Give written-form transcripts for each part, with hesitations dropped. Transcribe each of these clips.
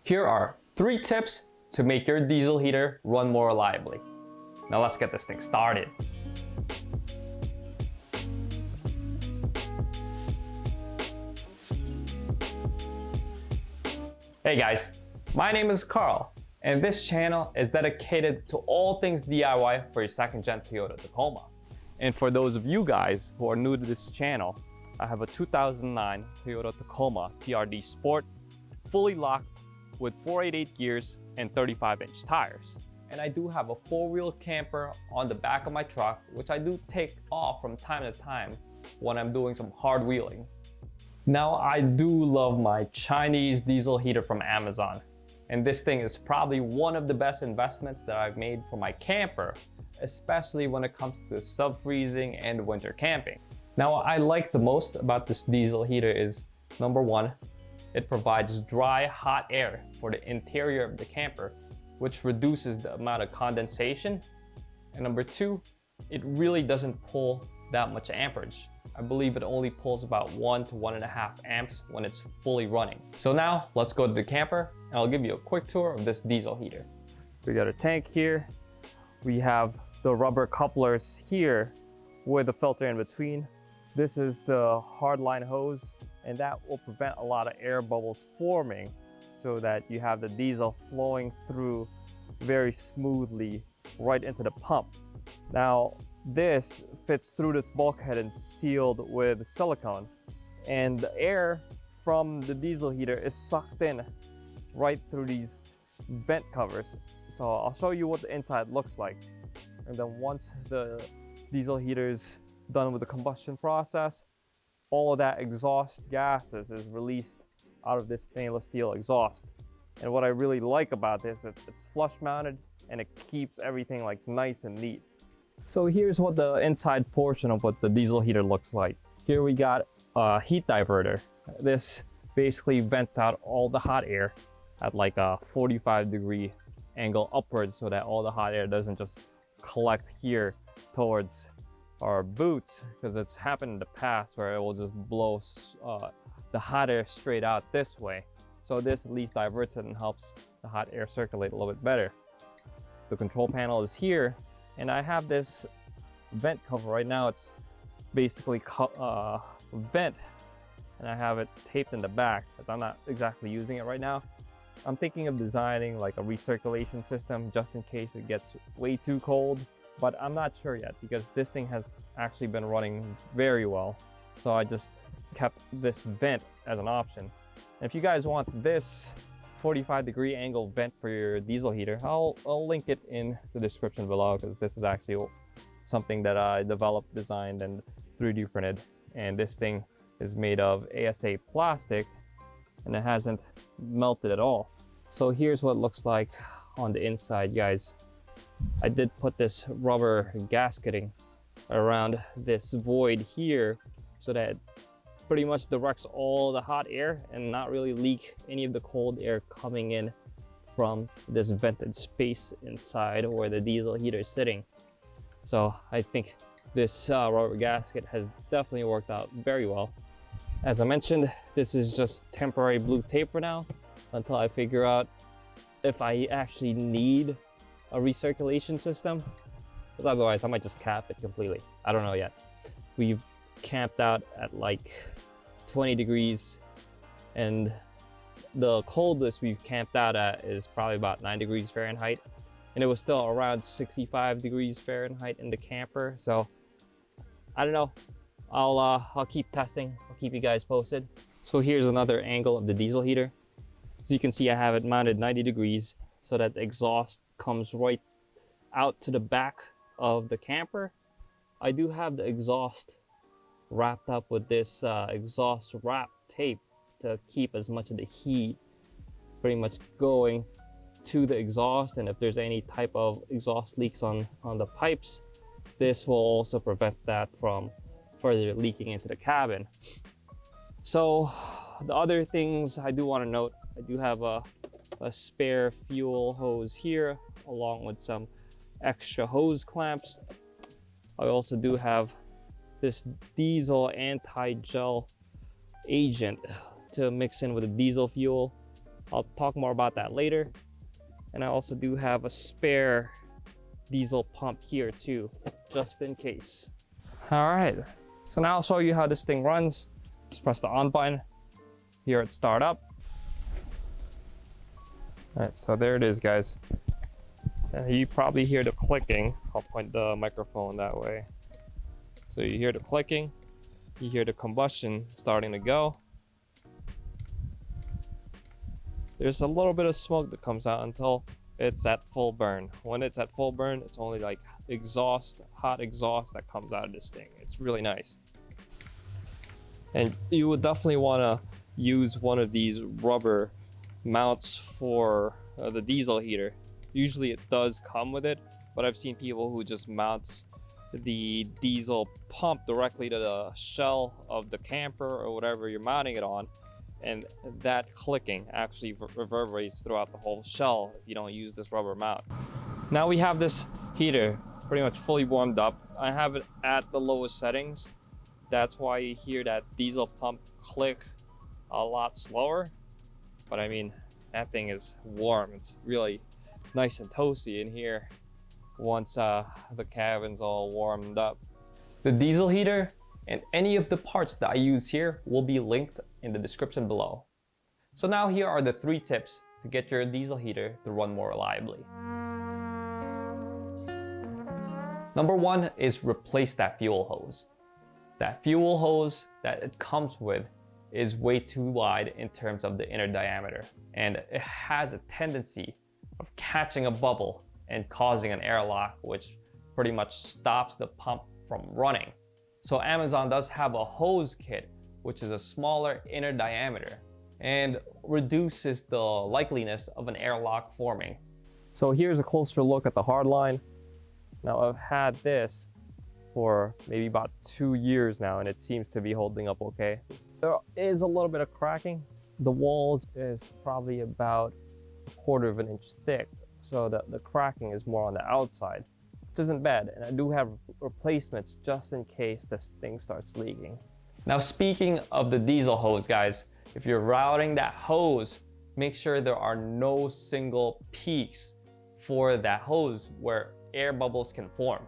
Here are 3 tips to make your diesel heater run more reliably. Now let's get this thing started. Hey guys, my name is Carl, and this channel is dedicated to all things DIY for your second-gen Toyota Tacoma. And for those of you guys who are new to this channel, I have a 2009 Toyota Tacoma TRD Sport, fully locked with 488 gears and 35-inch tires. And I do have a 4-wheel camper on the back of my truck, which I do take off from time to time when I'm doing some hard wheeling. Now, I do love my Chinese diesel heater from Amazon, and this thing is probably one of the best investments that I've made for my camper, especially when it comes to sub-freezing and winter camping. Now, what I like the most about this diesel heater is, number 1, it provides dry, hot air for the interior of the camper, which reduces the amount of condensation. And number 2, it really doesn't pull that much amperage. I believe it only pulls about 1 to 1.5 amps when it's fully running. So now let's go to the camper and I'll give you a quick tour of this diesel heater. We got a tank here. We have the rubber couplers here with a filter in between. This is the hardline hose, and that will prevent a lot of air bubbles forming so that you have the diesel flowing through very smoothly right into the pump. Now, this fits through this bulkhead and sealed with silicone, and the air from the diesel heater is sucked in right through these vent covers. So I'll show you what the inside looks like. And then once the diesel heater is done with the combustion process, all of that exhaust gases is released out of this stainless steel exhaust. And what I really like about this, it's flush mounted and it keeps everything like nice and neat. So here's what the inside portion of what the diesel heater looks like. Here we got a heat diverter. This basically vents out all the hot air at like a 45-degree angle upwards so that all the hot air doesn't just collect here towards our boots, because it's happened in the past where it will just blow the hot air straight out this way. So this at least diverts it and helps the hot air circulate a little bit better. The control panel is here, and I have this vent cover right now. It's basically vent, and I have it taped in the back because I'm not exactly using it right now. I'm thinking of designing like a recirculation system just in case it gets way too cold, but I'm not sure yet because this thing has actually been running very well. So I just kept this vent as an option. And if you guys want this 45-degree angle vent for your diesel heater, I'll link it in the description below, because this is actually something that I developed, designed, and 3D printed. And this thing is made of ASA plastic, and it hasn't melted at all. So here's what it looks like on the inside, guys. I did put this rubber gasketing around this void here so that it pretty much directs all the hot air and not really leak any of the cold air coming in from this vented space inside where the diesel heater is sitting. So I think this rubber gasket has definitely worked out very well. As I mentioned, this is just temporary blue tape for now until I figure out if I actually need a recirculation system, because otherwise I might just cap it completely. I don't know yet. We've camped out at like 20 degrees, and the coldest we've camped out at is probably about 9 degrees Fahrenheit, and it was still around 65 degrees Fahrenheit in the camper. So I don't know. I'll keep testing. I'll keep you guys posted. So here's another angle of the diesel heater. As you can see, I have it mounted 90 degrees so that the exhaust comes right out to the back of the camper. I do have the exhaust wrapped up with this exhaust wrap tape to keep as much of the heat pretty much going to the exhaust, and if there's any type of exhaust leaks on the pipes, this will also prevent that from further leaking into the cabin. So the other things I do want to note, I do have a spare fuel hose here along with some extra hose clamps. I also do have this diesel anti-gel agent to mix in with the diesel fuel. I'll talk more about that later. And I also do have a spare diesel pump here too, just in case. All right, so now I'll show you how this thing runs. Just press the on button here at startup. All right, so there it is, guys. You probably hear the clicking. I'll point the microphone that way. So you hear the clicking, you hear the combustion starting to go. There's a little bit of smoke that comes out until it's at full burn. When it's at full burn, it's only like exhaust, hot exhaust that comes out of this thing. It's really nice. And you would definitely want to use one of these rubber mounts for the diesel heater. Usually it does come with it, but I've seen people who just mount the diesel pump directly to the shell of the camper or whatever you're mounting it on, and that clicking actually reverberates throughout the whole shell if you don't use this rubber mount. Now we have this heater pretty much fully warmed up. I have it at the lowest settings. That's why you hear that diesel pump click a lot slower. But I mean, that thing is warm. It's really nice and toasty in here once the cabin's all warmed up. The diesel heater and any of the parts that I use here will be linked in the description below. So now here are the 3 tips to get your diesel heater to run more reliably. Number 1 is replace that fuel hose. That fuel hose that it comes with is way too wide in terms of the inner diameter, and it has a tendency of catching a bubble and causing an airlock, which pretty much stops the pump from running. So Amazon does have a hose kit, which is a smaller inner diameter and reduces the likeliness of an airlock forming. So here's a closer look at the hardline. Now I've had this for maybe about 2 years now, and it seems to be holding up okay. There is a little bit of cracking. The walls is probably about 1/4 of an inch thick, so the cracking is more on the outside, which isn't bad. And I do have replacements just in case this thing starts leaking. Now, speaking of the diesel hose, guys, if you're routing that hose, make sure there are no single peaks for that hose where air bubbles can form.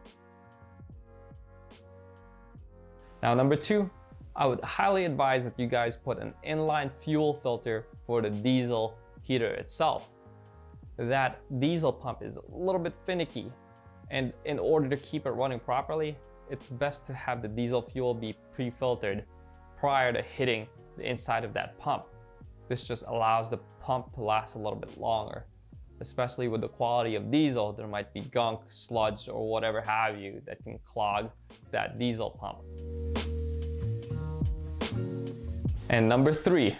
Now, number 2, I would highly advise that you guys put an inline fuel filter for the diesel heater itself. That diesel pump is a little bit finicky, and in order to keep it running properly, it's best to have the diesel fuel be pre-filtered prior to hitting the inside of that pump. This just allows the pump to last a little bit longer. Especially with the quality of diesel, there might be gunk, sludge, or whatever have you that can clog that diesel pump. And number 3,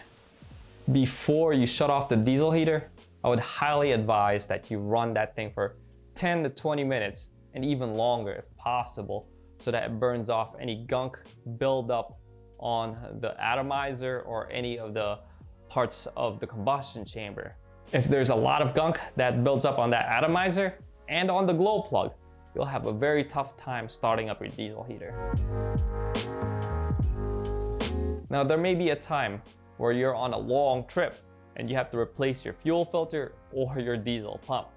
before you shut off the diesel heater, I would highly advise that you run that thing for 10 to 20 minutes and even longer if possible, so that it burns off any gunk buildup on the atomizer or any of the parts of the combustion chamber. If there's a lot of gunk that builds up on that atomizer and on the glow plug, you'll have a very tough time starting up your diesel heater. Now, there may be a time where you're on a long trip and you have to replace your fuel filter or your diesel pump.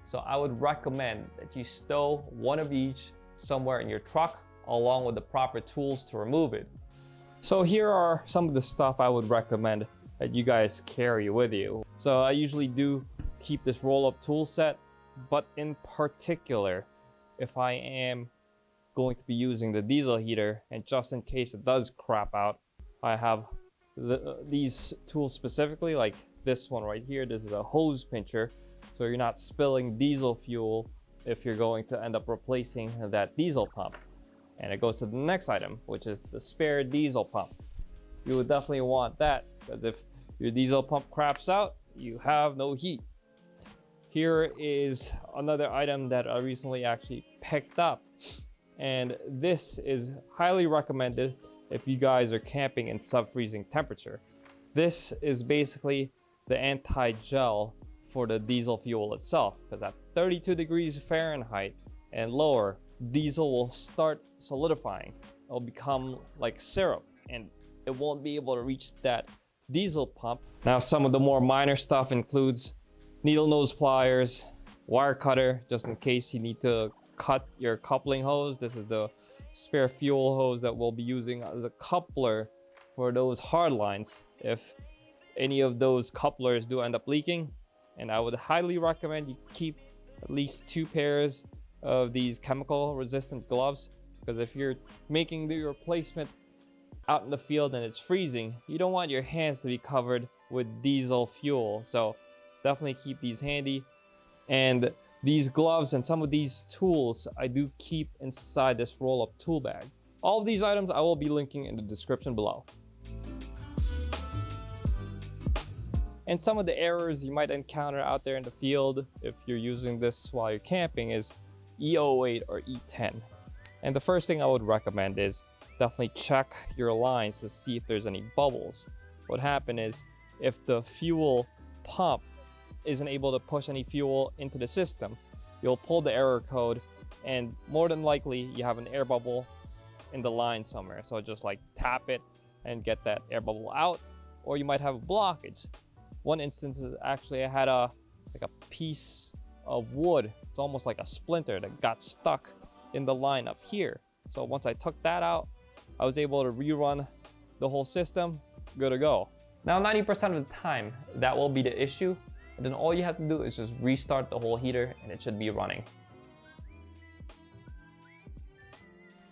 So I would recommend that you stow one of each somewhere in your truck along with the proper tools to remove it. So here are some of the stuff I would recommend that you guys carry with you. So I usually do keep this roll-up tool set, but in particular, if I am going to be using the diesel heater, and just in case it does crap out, I have these tools specifically, like this one right here. This is a hose pincher, so you're not spilling diesel fuel if you're going to end up replacing that diesel pump. And it goes to the next item, which is the spare diesel pump. You would definitely want that, because if your diesel pump craps out, you have no heat. Here is another item that I recently actually picked up, and this is highly recommended if you guys are camping in sub-freezing temperature. This is basically the anti-gel for the diesel fuel itself, because at 32 degrees Fahrenheit and lower, diesel will start solidifying. It'll become like syrup, and it won't be able to reach that diesel pump. Now, some of the more minor stuff includes needle nose pliers, wire cutter, just in case you need to cut your coupling hose. This is the spare fuel hose that we'll be using as a coupler for those hard lines if any of those couplers do end up leaking. And I would highly recommend you keep at least 2 pairs of these chemical resistant gloves, because if you're making the replacement out in the field and it's freezing, you don't want your hands to be covered with diesel fuel. So definitely keep these handy. And these gloves and some of these tools I do keep inside this roll-up tool bag. All of these items I will be linking in the description below. And some of the errors you might encounter out there in the field if you're using this while you're camping is E08 or E10. And the first thing I would recommend is definitely check your lines to see if there's any bubbles. What happened is if the fuel pump isn't able to push any fuel into the system, you'll pull the error code and more than likely you have an air bubble in the line somewhere. So just like tap it and get that air bubble out, or you might have a blockage. One instance is actually I had a piece of wood. It's almost like a splinter that got stuck in the line up here. So once I took that out, I was able to rerun the whole system, good to go. Now 90% of the time, that will be the issue. And then all you have to do is just restart the whole heater and it should be running.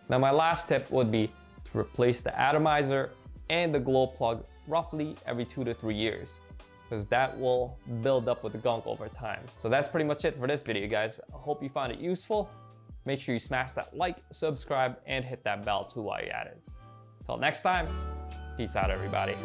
Now my last tip would be to replace the atomizer and the glow plug roughly every 2 to 3 years, because that will build up with the gunk over time. So that's pretty much it for this video, guys. I hope you found it useful. Make sure you smash that like, subscribe, and hit that bell too while you're at it. Until next time, peace out, everybody.